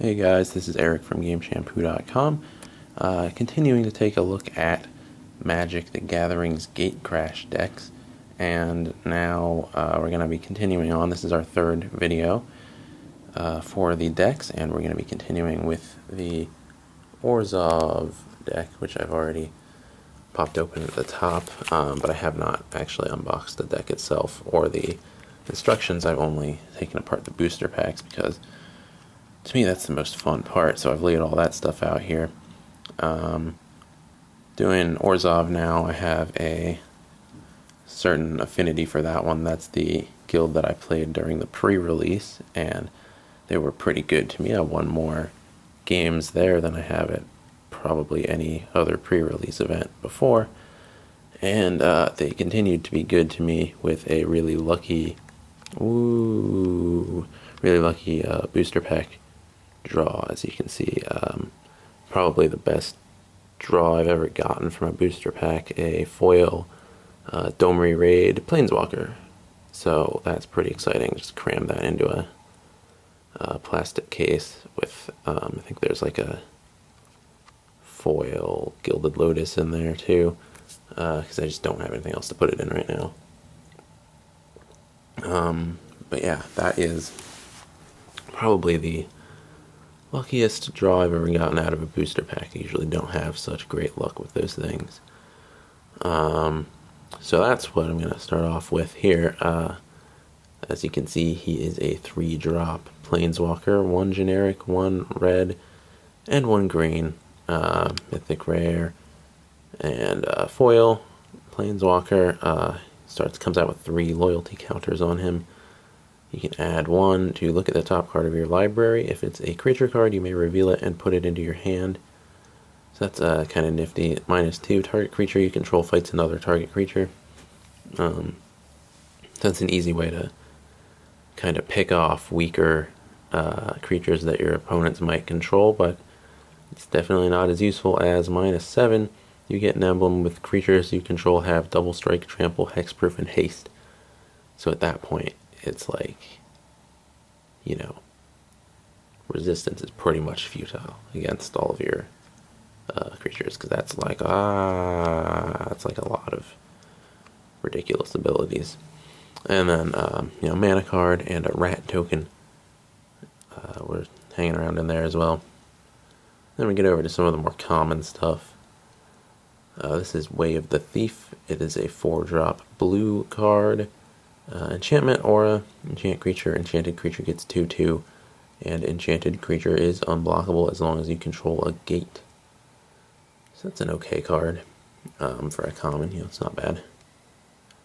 Hey guys, this is Eric from GameShampoo.com. Continuing to take a look at Magic the Gathering's Gatecrash decks, and now we're going to be continuing on. This is our third video for the decks, and we're going to be continuing with the Orzhov deck, which I've already popped open at the top, but I have not actually unboxed the deck itself or the instructions. I've only taken apart the booster packs because to me that's the most fun part, so I've laid all that stuff out here. Doing Orzhov now, I have a certain affinity for that one. That's the guild that I played during the pre-release, and they were pretty good to me. I won more games there than I have at probably any other pre-release event before, and they continued to be good to me with a really lucky booster pack draw. As you can see, probably the best draw I've ever gotten from a booster pack, a foil Domri Raid Planeswalker. So that's pretty exciting. Just cram that into a plastic case with, I think there's like a foil Gilded Lotus in there too, because I just don't have anything else to put it in right now. But yeah, that is probably the luckiest draw I've ever gotten out of a booster pack. I usually don't have such great luck with those things. So that's what I'm going to start off with here. As you can see, he is a 3-drop Planeswalker, 1 generic, 1 red, and 1 green. Mythic rare and foil Planeswalker. Comes out with 3 loyalty counters on him. You can add 1 to look at the top card of your library. If it's a creature card, you may reveal it and put it into your hand. So that's kind of nifty. -2, target creature you control fights another target creature. That's an easy way to kind of pick off weaker creatures that your opponents might control, but it's definitely not as useful as -7. You get an emblem with creatures you control have double strike, trample, hexproof, and haste. So at that point, it's like, you know, resistance is pretty much futile against all of your creatures, because that's like a lot of ridiculous abilities. And then you know, mana card and a rat token we're hanging around in there as well. Then we get over to some of the more common stuff. This is Way of the Thief. It is a 4-drop blue card. Enchantment aura, enchanted creature gets 2/2, and enchanted creature is unblockable as long as you control a gate. So that's an okay card for a common. You know, it's not bad.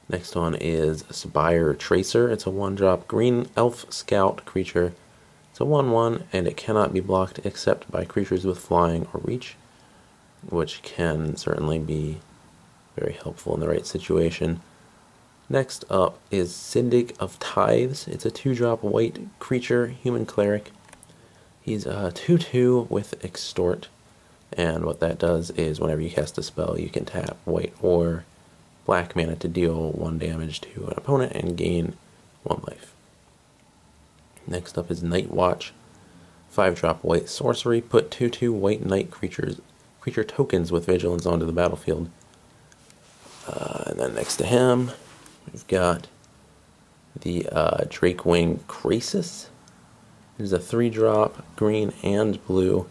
Next one is Spire Tracer. It's a 1-drop green elf scout creature. It's a 1/1, and it cannot be blocked except by creatures with flying or reach, which can certainly be very helpful in the right situation. Next up is Syndic of Tithes. It's a 2-drop white creature, human cleric. He's a 2/2 with Extort, and what that does is whenever you cast a spell, you can tap white or black mana to deal 1 damage to an opponent and gain 1 life. Next up is Night Watch. 5-drop white sorcery. Put 2/2 white knight creature tokens with vigilance onto the battlefield. And then next to him, we've got the Drakewing Krasis. It is a 3-drop green and blue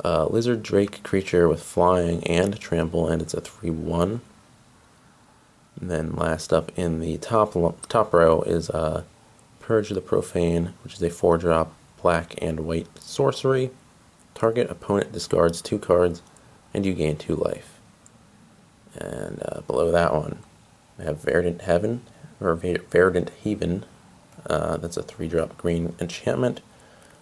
lizard drake creature with flying and trample, and it's a 3/1. And then last up in the top row is Purge the Profane, which is a 4-drop black and white sorcery. Target opponent discards 2 cards, and you gain 2 life. And below that one, we have Verdant Haven. That's a 3-drop green enchantment.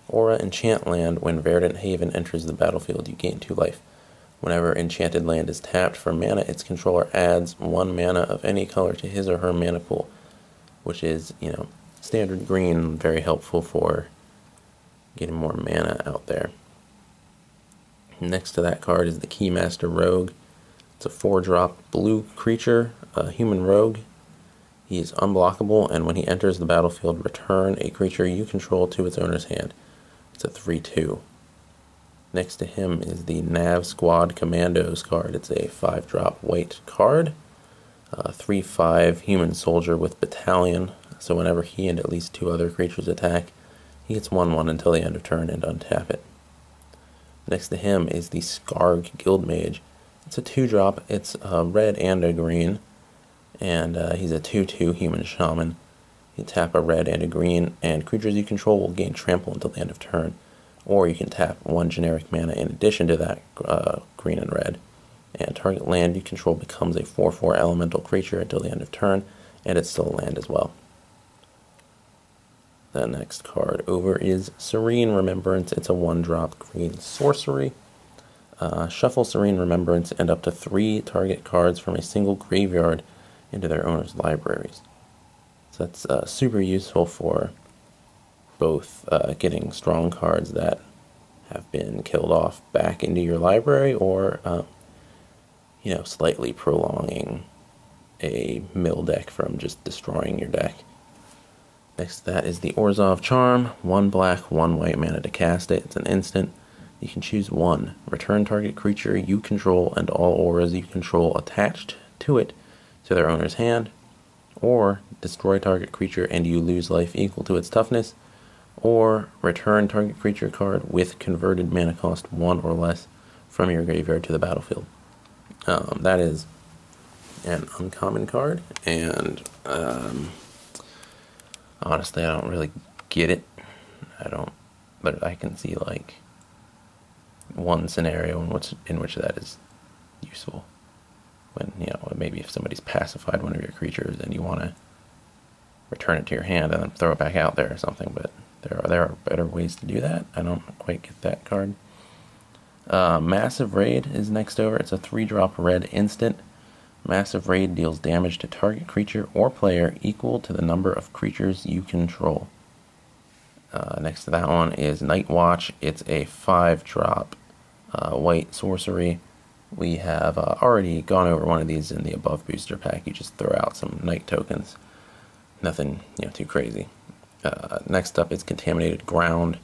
Aura enchant land. When Verdant Haven enters the battlefield, you gain 2 life. Whenever enchanted land is tapped for mana, its controller adds 1 mana of any color to his or her mana pool, which is, you know, standard green, very helpful for getting more mana out there. Next to that card is the Keymaster Rogue. It's a 4-drop blue creature, a human rogue. He is unblockable, and when he enters the battlefield, return a creature you control to its owner's hand. It's a 3/2. Next to him is the Nav Squad Commandos card. It's a 5-drop white card. 3/5 human soldier with battalion. So whenever he and at least 2 other creatures attack, he gets 1/1 until the end of turn and untap it. Next to him is the Skarg Guildmage. It's a 2-drop. It's a red and a green. And he's a 2/2 human shaman. You tap a red and a green, and creatures you control will gain trample until the end of turn. Or you can tap 1 generic mana in addition to that green and red. And target land you control becomes a 4/4 elemental creature until the end of turn, and it's still a land as well. The next card over is Serene Remembrance. It's a 1-drop green sorcery. Shuffle Serene Remembrance and up to 3 target cards from a single graveyard into their owner's libraries. So that's super useful for both getting strong cards that have been killed off back into your library, or slightly prolonging a mill deck from just destroying your deck. Next to that is the Orzhov Charm. 1 black, 1 white mana to cast it. It's an instant. You can choose 1. Return target creature you control and all auras you control attached to it to their owner's hand, or destroy target creature and you lose life equal to its toughness, or return target creature card with converted mana cost 1 or less from your graveyard to the battlefield. That is an uncommon card, and honestly, I don't really get it. But I can see like one scenario in which that is useful. When, maybe if somebody's pacified one of your creatures and you want to return it to your hand and then throw it back out there or something, but there are better ways to do that. I don't quite get that card. Massive Raid is next over. It's a 3-drop red instant. Massive Raid deals damage to target creature or player equal to the number of creatures you control. Next to that one is Night Watch. It's a 5-drop white sorcery. We have already gone over one of these in the above booster pack. You just throw out some night tokens. Nothing too crazy. Next up is Contaminated Ground.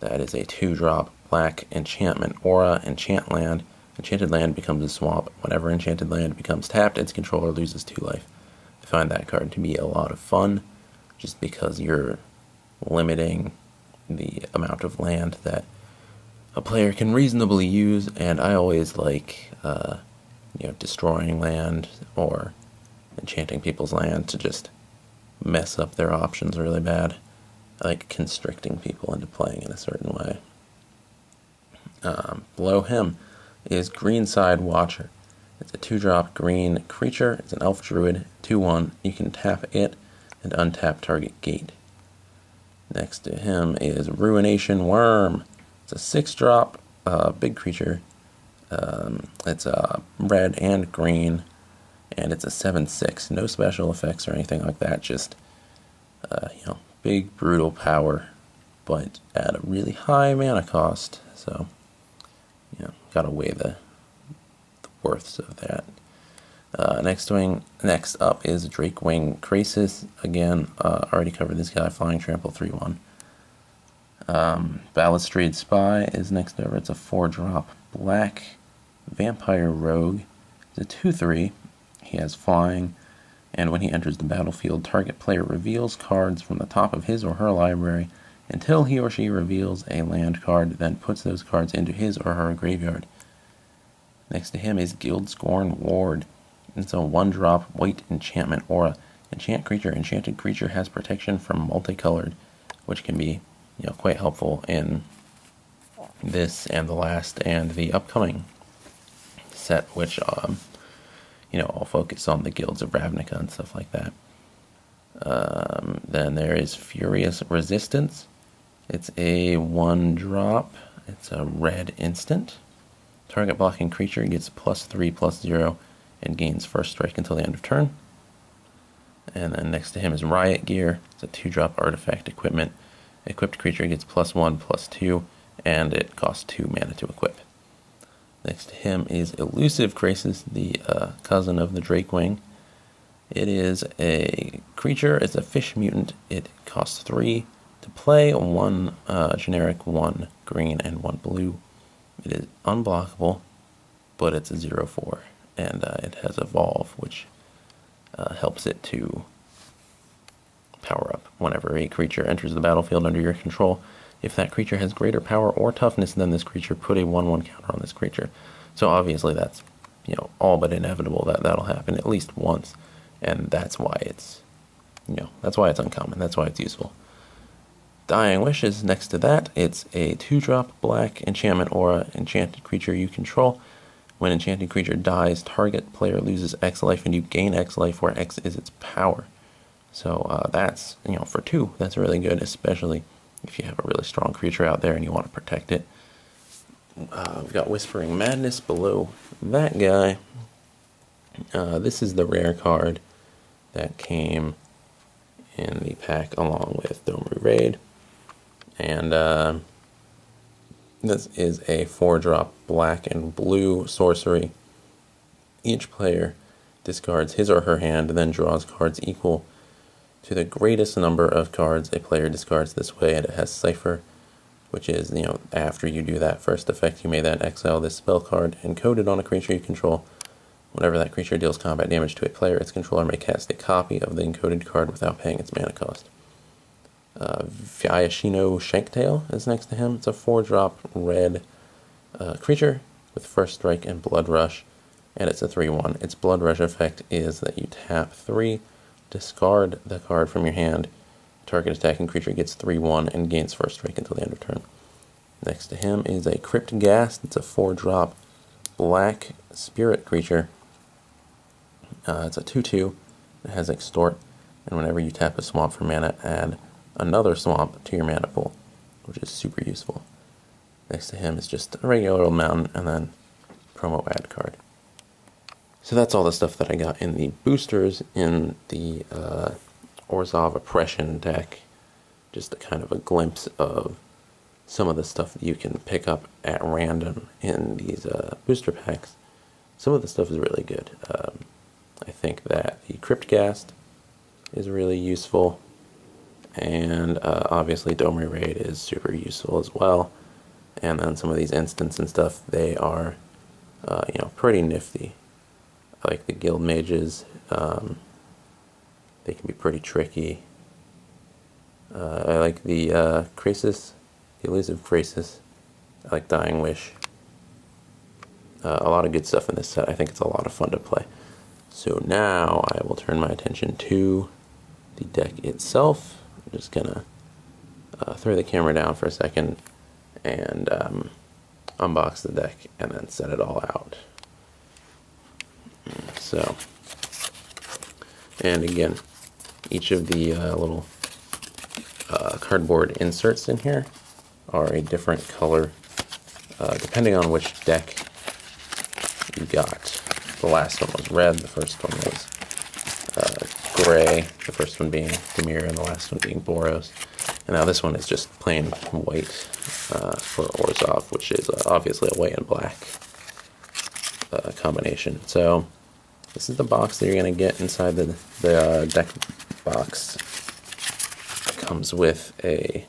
That is a 2-drop black enchantment aura. Enchant land. Enchanted land becomes a swamp. Whenever enchanted land becomes tapped, its controller loses 2 life. I find that card to be a lot of fun, just because you're limiting the amount of land that a player can reasonably use, and I always like destroying land or enchanting people's land to just mess up their options really bad. I like constricting people into playing in a certain way. Below him is Greenside Watcher. It's a 2-drop green creature. It's an elf druid, 2/1. You can tap it and untap target gate. Next to him is Ruination Worm. It's a 6-drop big creature. It's red and green, and it's a 7/6. No special effects or anything like that. Just big brutal power, but at a really high mana cost. So gotta weigh the worths of that. Next up is Drakewing Krasis. Again, already covered this guy. Flying Trample 3/1. Balustrade Spy is next over. It's a 4-drop black vampire rogue. It's a 2/3. He has flying, and when he enters the battlefield, target player reveals cards from the top of his or her library until he or she reveals a land card, then puts those cards into his or her graveyard. Next to him is Guildscorn Ward. It's a 1-drop white enchantment aura. Enchant creature. Enchanted creature has protection from multicolored, which can be quite helpful in this and the last and the upcoming set, which I'll focus on the Guilds of Ravnica and stuff like that. Then there is Furious Resistance. It's a 1-drop. It's a red instant. Target blocking creature gets +3/+0 and gains first strike until the end of turn. And then next to him is Riot Gear. It's a 2-drop artifact equipment. Equipped creature gets +1/+2, and it costs 2 mana to equip. Next to him is Elusive Krasis, the cousin of the Drakewing. It is a creature. It's a fish mutant. It costs 3. To play one generic, one green, and one blue, it is unblockable, but it's a 0/4, and it has Evolve, which helps it to power up whenever a creature enters the battlefield under your control. If that creature has greater power or toughness than this creature, put a 1/1 counter on this creature. So obviously that's, you know, all but inevitable that that'll happen at least once, and that's why it's, you know, that's why it's uncommon. That's why it's useful. Dying Wish is next to that. It's a 2-drop black enchantment aura enchanted creature you control. When enchanted creature dies, target player loses X life and you gain X life, where X is its power. So that's, you know, for 2, that's really good, especially if you have a really strong creature out there and you want to protect it. We've got Whispering Madness below that guy. This is the rare card that came in the pack along with Domru Raid. And this is a 4-drop black and blue sorcery. Each player discards his or her hand and then draws cards equal to the greatest number of cards a player discards this way, and it has Cipher, which is, you know, after you do that first effect, you may then exile this spell card and code it on a creature you control. Whenever that creature deals combat damage to a player, its controller may cast a copy of the encoded card without paying its mana cost. Vyashino Shanktail is next to him. It's a 4-drop red creature with First Strike and Blood Rush, and it's a 3/1. Its Blood Rush effect is that you tap 3, discard the card from your hand, target attacking creature gets 3/1 and gains First Strike until the end of turn. Next to him is a Crypt Ghast. It's a 4-drop black spirit creature. It's a 2/2. It has Extort, and whenever you tap a swamp for mana, add another swamp to your mana pool, which is super useful. Next to him is just a regular old mountain, and then promo add card. So that's all the stuff that I got in the boosters in the Orzhov Oppression deck. Just a kind of a glimpse of some of the stuff that you can pick up at random in these booster packs. Some of the stuff is really good. I think that the Crypt Ghast is really useful, and obviously Domri Raid is super useful as well. And then some of these instants and stuff, they are you know, pretty nifty. I like the Guild Mages. They can be pretty tricky. I like the Krasis, the Elusive Krasis. I like Dying Wish. A lot of good stuff in this set. I think it's a lot of fun to play. So now I will turn my attention to the deck itself. I'm just gonna throw the camera down for a second and unbox the deck and then set it all out. So, and again, each of the little cardboard inserts in here are a different color depending on which deck you got. The last one was red, the first one was gray, the first one being Dimir, and the last one being Boros. And now this one is just plain white for Orzhov, which is obviously a white and black combination. So this is the box that you're going to get inside the deck box. It comes with a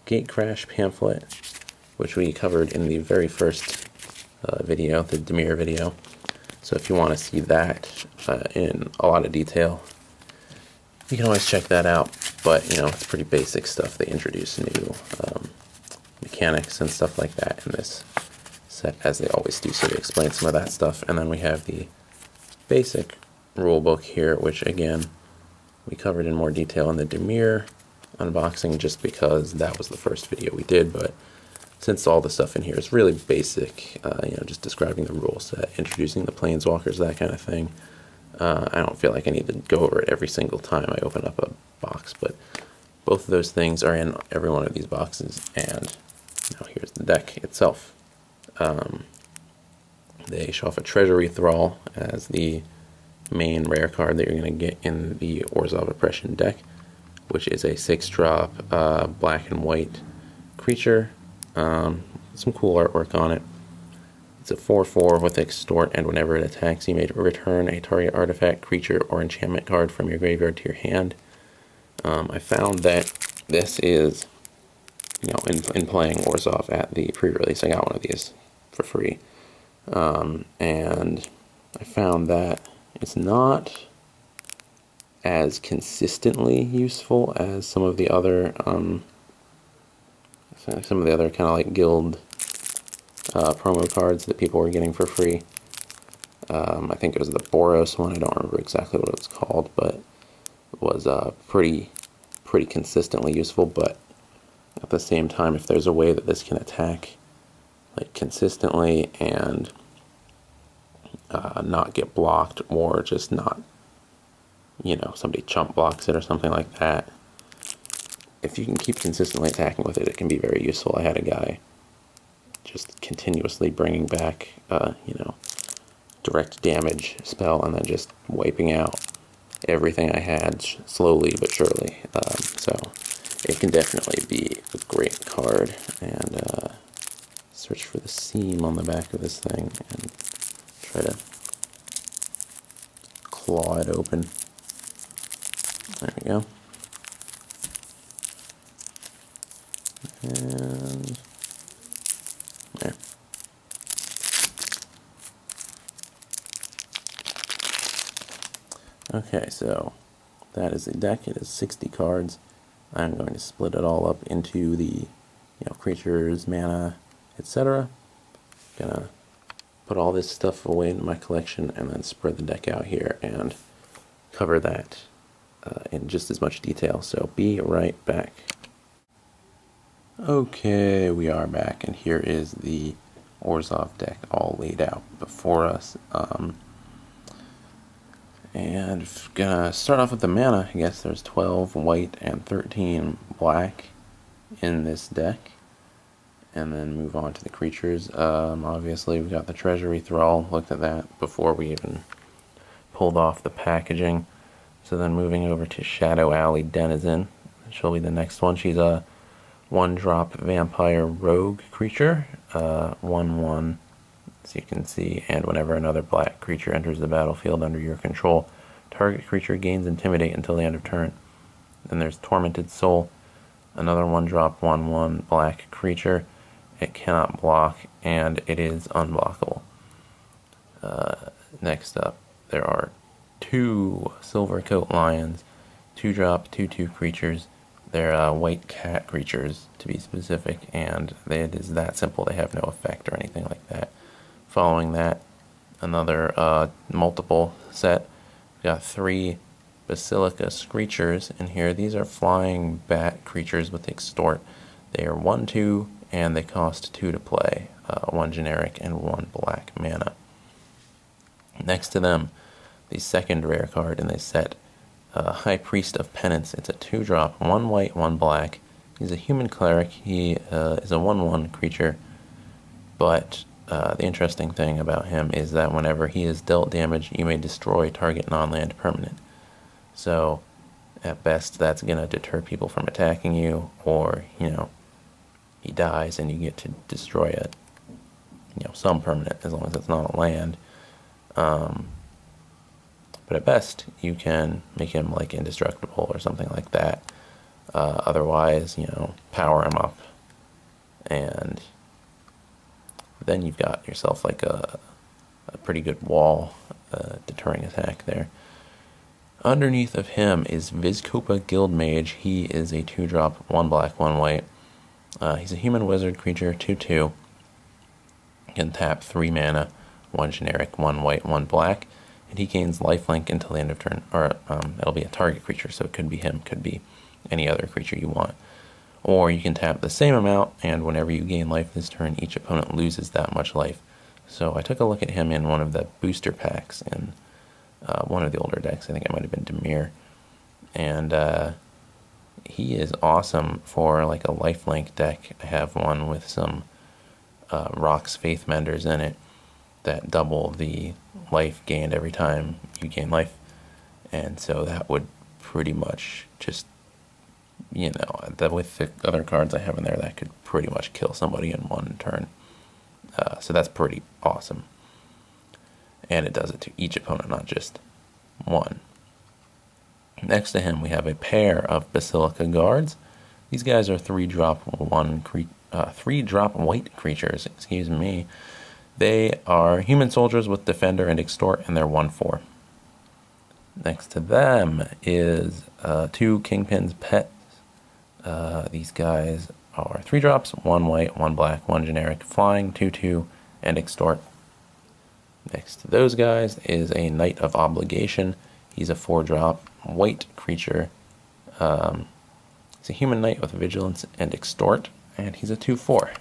Gatecrash pamphlet, which we covered in the very first video, the Dimir video. So if you want to see that in a lot of detail, you can always check that out. But, you know, it's pretty basic stuff. They introduce new mechanics and stuff like that in this set, as they always do, so they explain some of that stuff. And then we have the basic rule book here, which again we covered in more detail in the Dimir unboxing, just because that was the first video we did. But since all the stuff in here is really basic, you know, just describing the rule set, introducing the planeswalkers, that kind of thing, I don't feel like I need to go over it every single time I open up a box. But both of those things are in every one of these boxes. And now here's the deck itself. They show off a Treasury Thrall as the main rare card that you're going to get in the Orzhov Oppression deck, which is a 6-drop black and white creature. Some cool artwork on it. It's a 4/4 with Extort, and whenever it attacks, you may return a target artifact, creature, or enchantment card from your graveyard to your hand. I found that this is, you know, in playing Orzhov at the pre-release, I got one of these for free. And I found that it's not as consistently useful as some of the other kind of like guild promo cards that people were getting for free. I think it was the Boros one. I don't remember exactly what it was called, but it was pretty consistently useful. But at the same time, if there's a way that this can attack like consistently and not get blocked, or just not, you know, somebody chump blocks it or something like that, if you can keep consistently attacking with it, it can be very useful. I had a guy just continuously bringing back, you know, direct damage spell and then just wiping out everything I had slowly but surely. So it can definitely be a great card. And search for the seam on the back of this thing and try to claw it open. There we go. And there. Okay, so that is a deck. It is 60 cards. I'm going to split it all up into the, you know, creatures, mana, etc. Gonna put all this stuff away in my collection and then spread the deck out here and cover that in just as much detail. So be right back. Okay, we are back, and here is the Orzhov deck all laid out before us. And gonna start off with the mana. I guess there's 12 white and 13 black in this deck, and then move on to the creatures. Obviously we've got the Treasury Thrall. Looked at that before we even pulled off the packaging. So then moving over to Shadow Alley Denizen. She'll be the next one. She's a 1-drop vampire rogue creature, 1/1, as you can see, and whenever another black creature enters the battlefield under your control, target creature gains Intimidate until the end of turn. Then there's Tormented Soul, another 1-drop 1/1 black creature. It cannot block, and it is unblockable. Next up, there are 2 Silvercoat Lions, 2-drop 2/2 creatures. They're white cat creatures, to be specific, and it is that simple. They have no effect or anything like that. Following that, another multiple set. We've got 3 Basilica Screechers in here. These are flying bat creatures with Extort. They are 1/2, and they cost 2 to play. 1 generic and 1 black mana. Next to them, the second rare card in this set, High Priest of Penance. It's a 2-drop, 1 white, 1 black. He's a human cleric. He is a 1/1 creature, but the interesting thing about him is that whenever he is dealt damage, you may destroy target non-land permanent. So, at best, that's going to deter people from attacking you, or, you know, he dies and you get to destroy it, you know, some permanent, as long as it's not a land. But at best, you can make him like indestructible or something like that. Otherwise, you know, power him up, and then you've got yourself like a pretty good wall deterring attack there. Underneath of him is Vizkopa Guildmage. He is a 2-drop, 1 black, 1 white. He's a human wizard creature, 2/2. Can tap 3 mana, 1 generic, 1 white, 1 black. And he gains lifelink until the end of turn, or it'll be a target creature, so it could be him, could be any other creature you want. Or you can tap the same amount, and whenever you gain life this turn, each opponent loses that much life. So I took a look at him in one of the booster packs in one of the older decks. I think it might have been Dimir. And he is awesome for like a lifelink deck. I have one with some Rock's Faith Menders in it that double the life gained every time you gain life, and so that would pretty much just, you know, with the other cards I have in there, that could pretty much kill somebody in 1 turn. So that's pretty awesome, and it does it to each opponent, not just 1. Next to him we have a pair of Basilica Guards. These guys are 3-drop white creatures. Excuse me. They are human soldiers with Defender and Extort, and they're 1/4. Next to them is 2 Kingpin's Pets. These guys are 3 drops, 1 white, 1 black, 1 generic, flying, 2/2, and Extort. Next to those guys is a Knight of Obligation. He's a 4-drop white creature. He's a human knight with Vigilance and Extort, and he's a 2/4.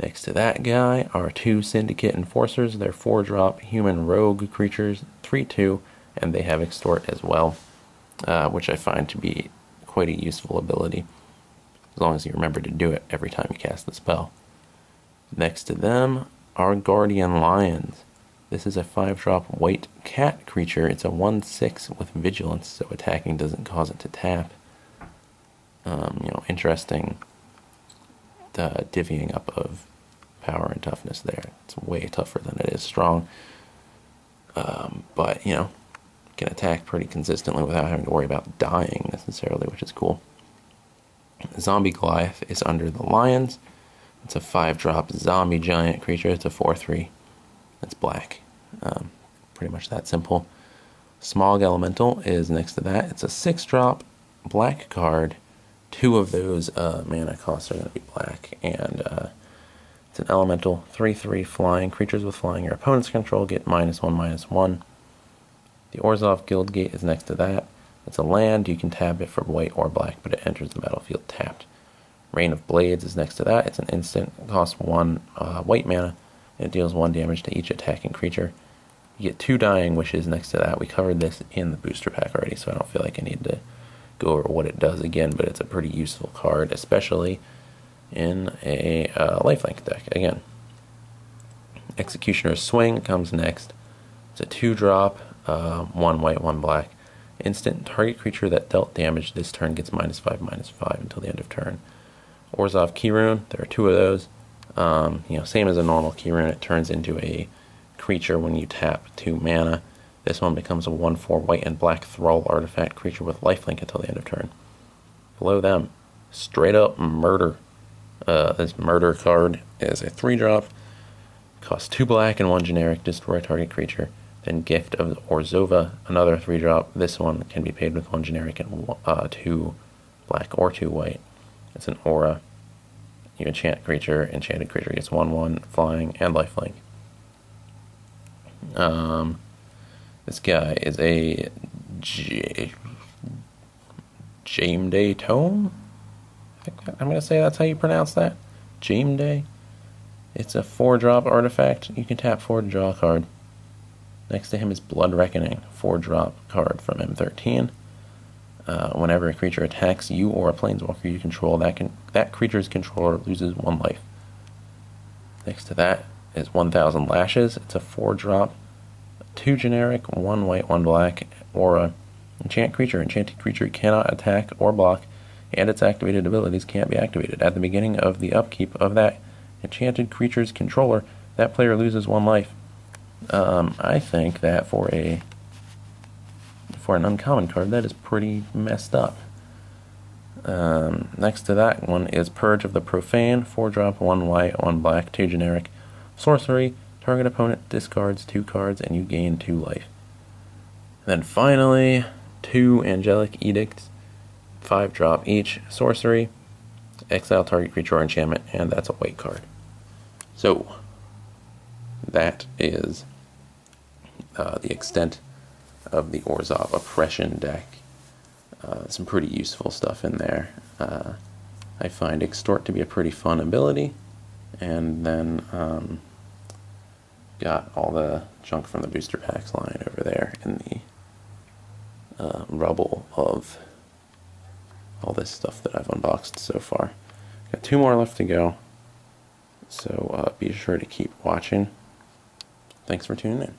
Next to that guy are 2 Syndicate Enforcers. They're 4-drop human rogue creatures, 3/2, and they have Extort as well, which I find to be quite a useful ability, as long as you remember to do it every time you cast the spell. Next to them are Guardian Lions. This is a 5-drop white cat creature. It's a 1/6 with Vigilance, so attacking doesn't cause it to tap. Interesting divvying up of power and toughness there. It's way tougher than it is strong. But, can attack pretty consistently without having to worry about dying necessarily, which is cool. Zombie Goliath is under the Lions. It's a 5-drop zombie giant creature. It's a 4/3. It's black. Pretty much that simple. Smog Elemental is next to that. It's a 6-drop black card. 2 of those mana costs are going to be black, and it's an elemental 3/3 flying. Creatures with flying your opponent's control get -1/-1. The Orzhov Guildgate is next to that. It's a land. You can tap it for white or black, but it enters the battlefield tapped. Rain of Blades is next to that. It's an instant. It costs 1 white mana, and it deals 1 damage to each attacking creature. You get 2 Dying Wishes next to that. We covered this in the booster pack already, so I don't feel like I need to go over what it does again, but it's a pretty useful card, especially in a lifelink deck. Again, Executioner's Swing comes next. It's a 2-drop, 1 white, 1 black. Instant. Target creature that dealt damage this turn gets -5/-5 until the end of turn. Orzhov Keyrune, there are 2 of those. Same as a normal Keyrune, it turns into a creature when you tap 2 mana. This one becomes a 1/4 white and black Thrall artifact creature with lifelink until the end of turn. Below them, straight up murder. This murder card is a 3-drop, costs 2 black and 1 generic, destroy target creature. Then Gift of Orzhova, another 3-drop. This one can be paid with 1 generic and 2 black or 2 white. It's an aura. You enchant creature, enchanted creature gets 1/1, flying, and lifelink. This guy is a Jameday Tome? I'm going to say that's how you pronounce that. Jameday. It's a 4-drop artifact. You can tap 4 to draw a card. Next to him is Blood Reckoning, 4-drop card from M13. Whenever a creature attacks you or a planeswalker you control, that creature's controller loses 1 life. Next to that is 1000 Lashes. It's a 4-drop, 2 generic, 1 white, 1 black, aura. Enchant creature. Enchanted creature cannot attack or block, and its activated abilities can't be activated. At the beginning of the upkeep of that enchanted creature's controller, that player loses 1 life. I think that for an uncommon card, that is pretty messed up. Next to that one is Purge of the Profane, 4-drop, 1 white, 1 black, 2 generic. Sorcery, target opponent discards 2 cards and you gain 2 life. And then finally, 2 Angelic Edicts, 5-drop each. Sorcery, exile target creature or enchantment, and that's a white card. So, that is the extent of the Orzhov Oppression deck. Some pretty useful stuff in there. I find Extort to be a pretty fun ability, and then got all the junk from the booster packs line over there in the rubble of all this stuff that I've unboxed so far. Got 2 more left to go, so be sure to keep watching. Thanks for tuning in.